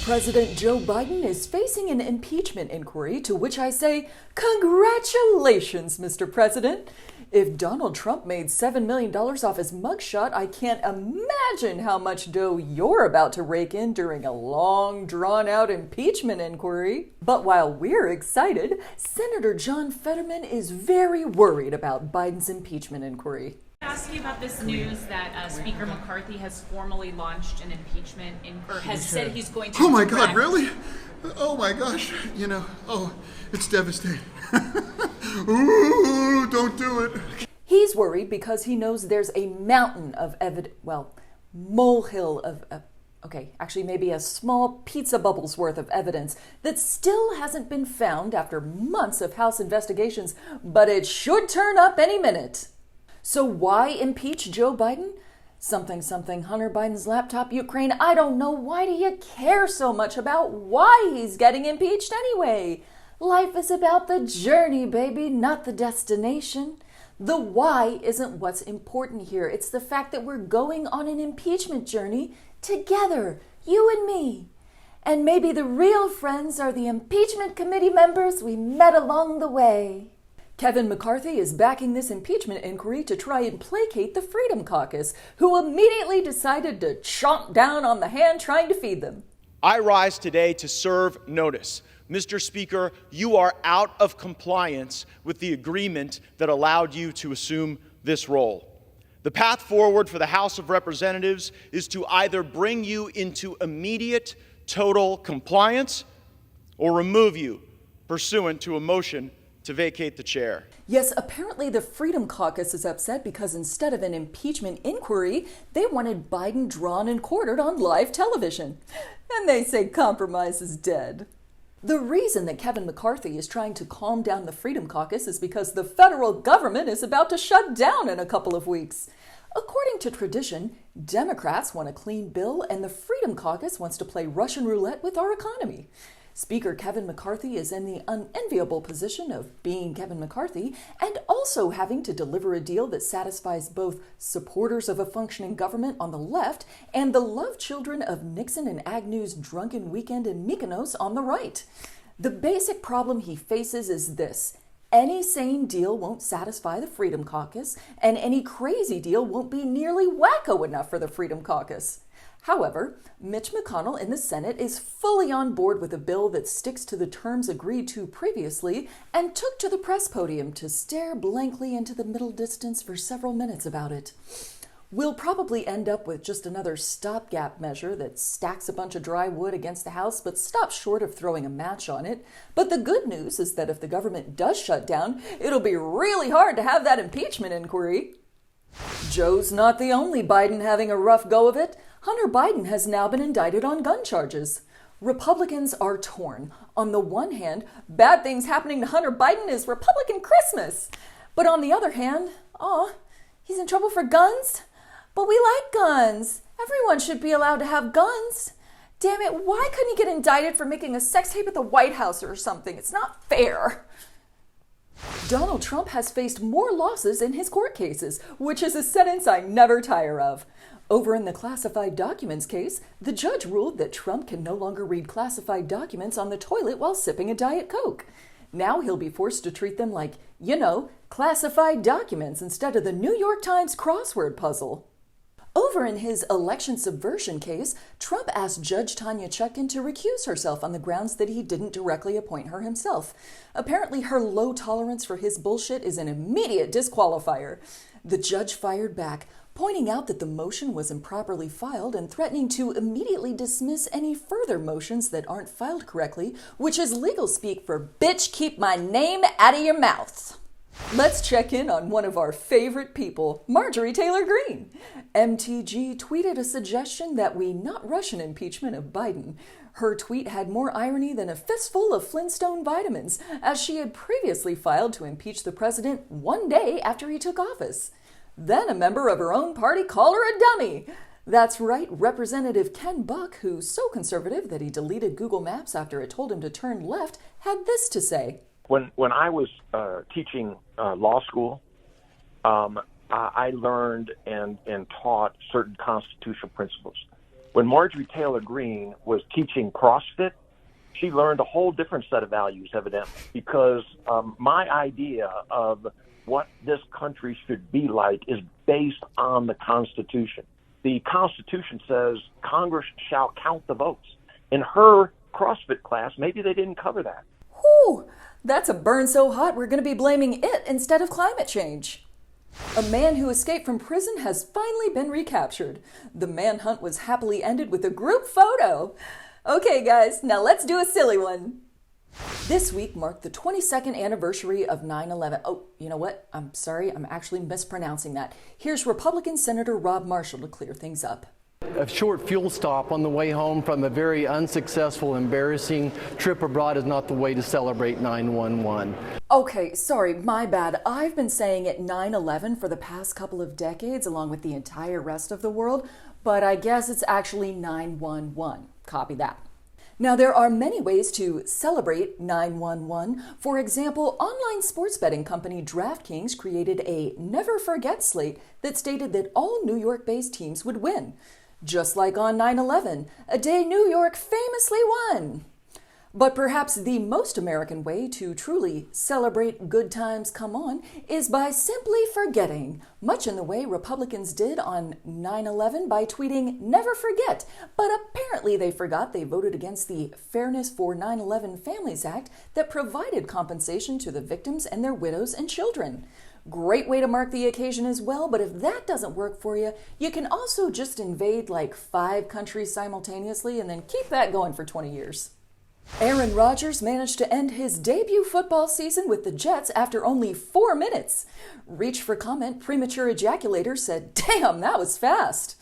President Joe Biden is facing an impeachment inquiry, to which I say, congratulations, Mr. President. If Donald Trump made $7 million off his mugshot, I can't imagine how much dough you're about to rake in during a long, drawn-out impeachment inquiry. But while we're excited, Senator John Fetterman is very worried about Biden's impeachment inquiry. Ask you about this news that Speaker McCarthy has formally launched an impeachment or has said he's going to. Oh my God, really? Oh my gosh, it's devastating. Ooh, don't do it. He's worried because he knows there's a mountain of molehill of, maybe a small pizza bubble's worth of evidence that still hasn't been found after months of House investigations, but it should turn up any minute. So why impeach Joe Biden? Something, Hunter Biden's laptop, Ukraine. I don't know. Why do you care so much about why he's getting impeached anyway? Life is about the journey, baby, not the destination. The why isn't what's important here. It's the fact that we're going on an impeachment journey together, you and me. And maybe the real friends are the impeachment committee members we met along the way. Kevin McCarthy is backing this impeachment inquiry to try and placate the Freedom Caucus, who immediately decided to chomp down on the hand trying to feed them. I rise today to serve notice. Mr. Speaker, you are out of compliance with the agreement that allowed you to assume this role. The path forward for the House of Representatives is to either bring you into immediate, total compliance or remove you pursuant to a motion to vacate the chair. Yes, apparently the Freedom Caucus is upset because instead of an impeachment inquiry, they wanted Biden drawn and quartered on live television. And they say compromise is dead. The reason that Kevin McCarthy is trying to calm down the Freedom Caucus is because the federal government is about to shut down in a couple of weeks. According to tradition, Democrats want a clean bill and the Freedom Caucus wants to play Russian roulette with our economy. Speaker Kevin McCarthy is in the unenviable position of being Kevin McCarthy and also having to deliver a deal that satisfies both supporters of a functioning government on the left and the love children of Nixon and Agnew's drunken weekend in Mykonos on the right. The basic problem he faces is this: any sane deal won't satisfy the Freedom Caucus, and any crazy deal won't be nearly wacko enough for the Freedom Caucus. However, Mitch McConnell in the Senate is fully on board with a bill that sticks to the terms agreed to previously and took to the press podium to stare blankly into the middle distance for several minutes about it. We'll probably end up with just another stopgap measure that stacks a bunch of dry wood against the House but stops short of throwing a match on it. But the good news is that if the government does shut down, it'll be really hard to have that impeachment inquiry. Joe's not the only Biden having a rough go of it. Hunter Biden has now been indicted on gun charges. Republicans are torn. On the one hand, bad things happening to Hunter Biden is Republican Christmas. But on the other hand, he's in trouble for guns? But we like guns. Everyone should be allowed to have guns. Damn it, why couldn't he get indicted for making a sex tape at the White House or something? It's not fair. Donald Trump has faced more losses in his court cases, which is a sentence I never tire of. Over in the classified documents case, the judge ruled that Trump can no longer read classified documents on the toilet while sipping a Diet Coke. Now he'll be forced to treat them like, classified documents instead of the New York Times crossword puzzle. Over in his election subversion case, Trump asked Judge Tanya Chutkan to recuse herself on the grounds that he didn't directly appoint her himself. Apparently, her low tolerance for his bullshit is an immediate disqualifier. The judge fired back, pointing out that the motion was improperly filed and threatening to immediately dismiss any further motions that aren't filed correctly, which is legal speak for "bitch, keep my name out of your mouth." Let's check in on one of our favorite people, Marjorie Taylor Greene. MTG tweeted a suggestion that we not rush an impeachment of Biden. Her tweet had more irony than a fistful of Flintstone vitamins, as she had previously filed to impeach the president one day after he took office. Then a member of her own party called her a dummy. That's right, Representative Ken Buck, who's so conservative that he deleted Google Maps after it told him to turn left, had this to say. When I was teaching law school, I learned and taught certain constitutional principles. When Marjorie Taylor Greene was teaching CrossFit, she learned a whole different set of values, evidently, because my idea of what this country should be like is based on the Constitution. The Constitution says Congress shall count the votes. In her CrossFit class, maybe they didn't cover that. Whew, that's a burn so hot we're going to be blaming it instead of climate change. A man who escaped from prison has finally been recaptured. The manhunt was happily ended with a group photo. Okay, guys, now let's do a silly one. This week marked the 22nd anniversary of 9/11. Oh, you know what? I'm sorry, I'm actually mispronouncing that. Here's Republican Senator Rob Marshall to clear things up. A short fuel stop on the way home from a very unsuccessful, embarrassing trip abroad is not the way to celebrate 9/11. Okay, sorry, my bad. I've been saying it 9/11 for the past couple of decades, along with the entire rest of the world, but I guess it's actually 911. Copy that. Now, there are many ways to celebrate 9/11. For example, online sports betting company DraftKings created a never forget slate that stated that all New York-based teams would win. Just like on 9/11, a day New York famously won. But perhaps the most American way to truly celebrate good times come on is by simply forgetting, much in the way Republicans did on 9/11 by tweeting, "Never forget," but apparently they forgot they voted against the Fairness for 9/11 Families Act that provided compensation to the victims and their widows and children. Great way to mark the occasion as well, but if that doesn't work for you, you can also just invade like 5 countries simultaneously and then keep that going for 20 years. Aaron Rodgers managed to end his debut football season with the Jets after only 4 minutes. Reach for comment, premature ejaculator said, "Damn, that was fast."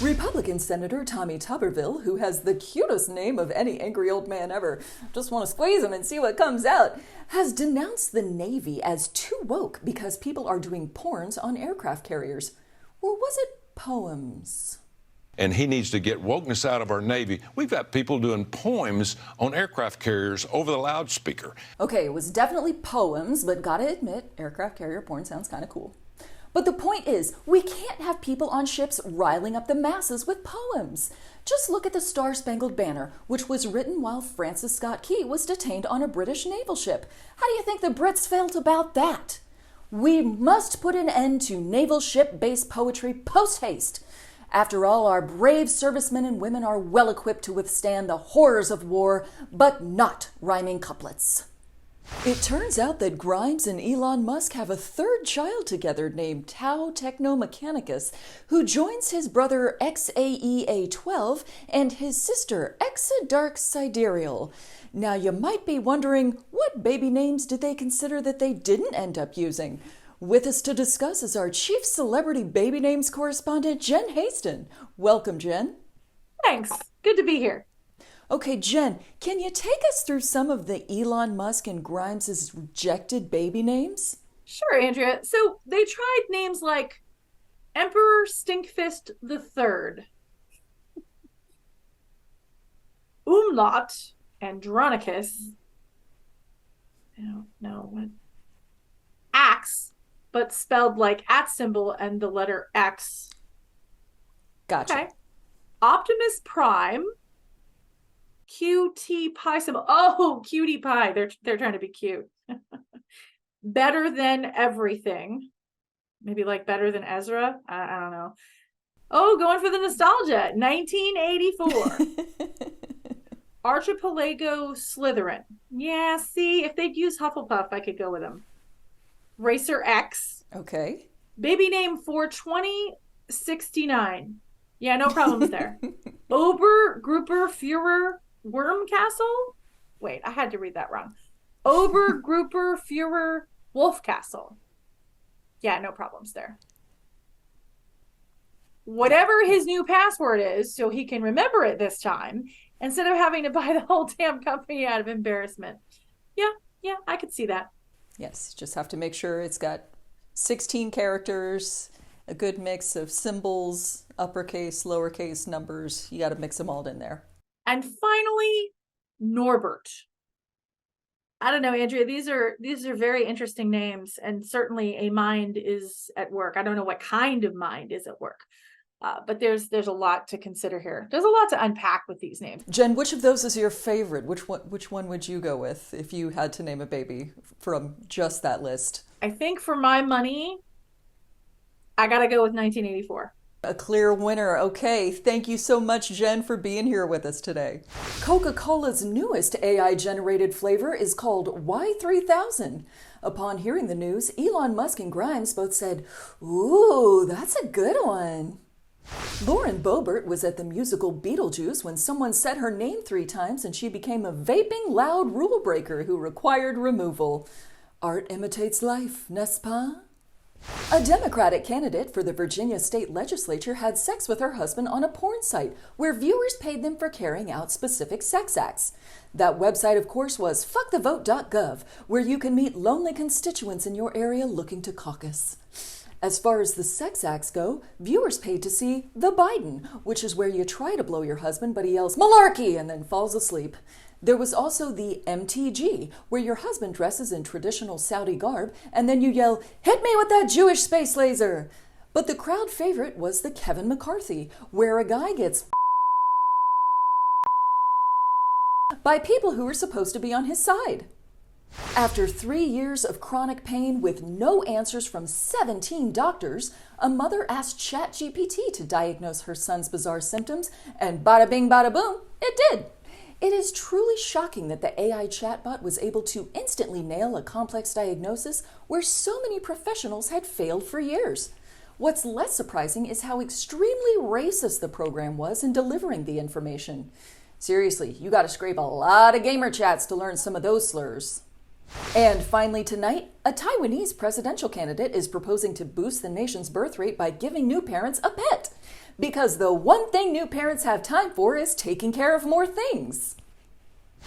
Republican Senator Tommy Tuberville, who has the cutest name of any angry old man ever, just want to squeeze him and see what comes out, has denounced the Navy as too woke because people are doing porns on aircraft carriers. Or was it poems? And he needs to get wokeness out of our Navy. We've got people doing poems on aircraft carriers over the loudspeaker. Okay, it was definitely poems, but gotta admit, aircraft carrier porn sounds kind of cool. But the point is, we can't have people on ships riling up the masses with poems. Just look at the Star-Spangled Banner, which was written while Francis Scott Key was detained on a British naval ship. How do you think the Brits felt about that? We must put an end to naval ship-based poetry post-haste. After all, our brave servicemen and women are well equipped to withstand the horrors of war, but not rhyming couplets. It turns out that Grimes and Elon Musk have a third child together named Tau Technomechanicus, who joins his brother XAEA12 and his sister Exadark Sidereal. Now you might be wondering, what baby names did they consider that they didn't end up using? With us to discuss is our chief celebrity baby names correspondent, Jen Haston. Welcome, Jen. Thanks. Good to be here. Okay, Jen, can you take us through some of the Elon Musk and Grimes' rejected baby names? Sure, Andrea. So they tried names like Emperor Stinkfist III, Umlaut Andronicus. No, what? Axe, but spelled like @ symbol and the letter X. Gotcha. Okay. Optimus Prime. QT pie symbol. Oh, cutie pie. They're trying to be cute. Better than everything. Maybe like better than Ezra. I don't know. Oh, going for the nostalgia. 1984. Archipelago Slytherin. Yeah, see, if they'd use Hufflepuff, I could go with them. Racer X. Okay. Baby name for 2069. Yeah, no problems there. Obergruber Führer Wormcastle? Wait, I had to read that wrong. Obergruber Führer Wolfcastle. Yeah, no problems there. Whatever his new password is, so he can remember it this time, instead of having to buy the whole damn company out of embarrassment. Yeah, I could see that. Yes, just have to make sure it's got 16 characters, a good mix of symbols, uppercase, lowercase numbers. You got to mix them all in there. And finally, Norbert. I don't know, Andrea, these are very interesting names, and certainly a mind is at work. I don't know what kind of mind is at work. But there's a lot to consider here. There's a lot to unpack with these names. Jen, which of those is your favorite? Which one would you go with if you had to name a baby from just that list? I think for my money, I gotta go with 1984. A clear winner. Okay, thank you so much, Jen, for being here with us today. Coca-Cola's newest AI-generated flavor is called Y3000. Upon hearing the news, Elon Musk and Grimes both said, "Ooh, that's a good one." Lauren Boebert was at the musical Beetlejuice when someone said her name 3 times and she became a vaping loud rule breaker who required removal. Art imitates life, Nespa? A Democratic candidate for the Virginia state legislature had sex with her husband on a porn site where viewers paid them for carrying out specific sex acts. That website, of course, was fuckthevote.gov, where you can meet lonely constituents in your area looking to caucus. As far as the sex acts go, viewers paid to see The Biden, which is where you try to blow your husband, but he yells "malarkey" and then falls asleep. There was also the MTG, where your husband dresses in traditional Saudi garb, and then you yell, "Hit me with that Jewish space laser!" But the crowd favorite was the Kevin McCarthy, where a guy gets by people who were supposed to be on his side. After 3 years of chronic pain with no answers from 17 doctors, a mother asked ChatGPT to diagnose her son's bizarre symptoms, and bada bing, bada boom, it did. It is truly shocking that the AI chatbot was able to instantly nail a complex diagnosis where so many professionals had failed for years. What's less surprising is how extremely racist the program was in delivering the information. Seriously, you gotta scrape a lot of gamer chats to learn some of those slurs. And finally tonight, a Taiwanese presidential candidate is proposing to boost the nation's birth rate by giving new parents a pet. Because the one thing new parents have time for is taking care of more things.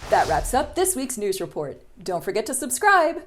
That wraps up this week's news report. Don't forget to subscribe.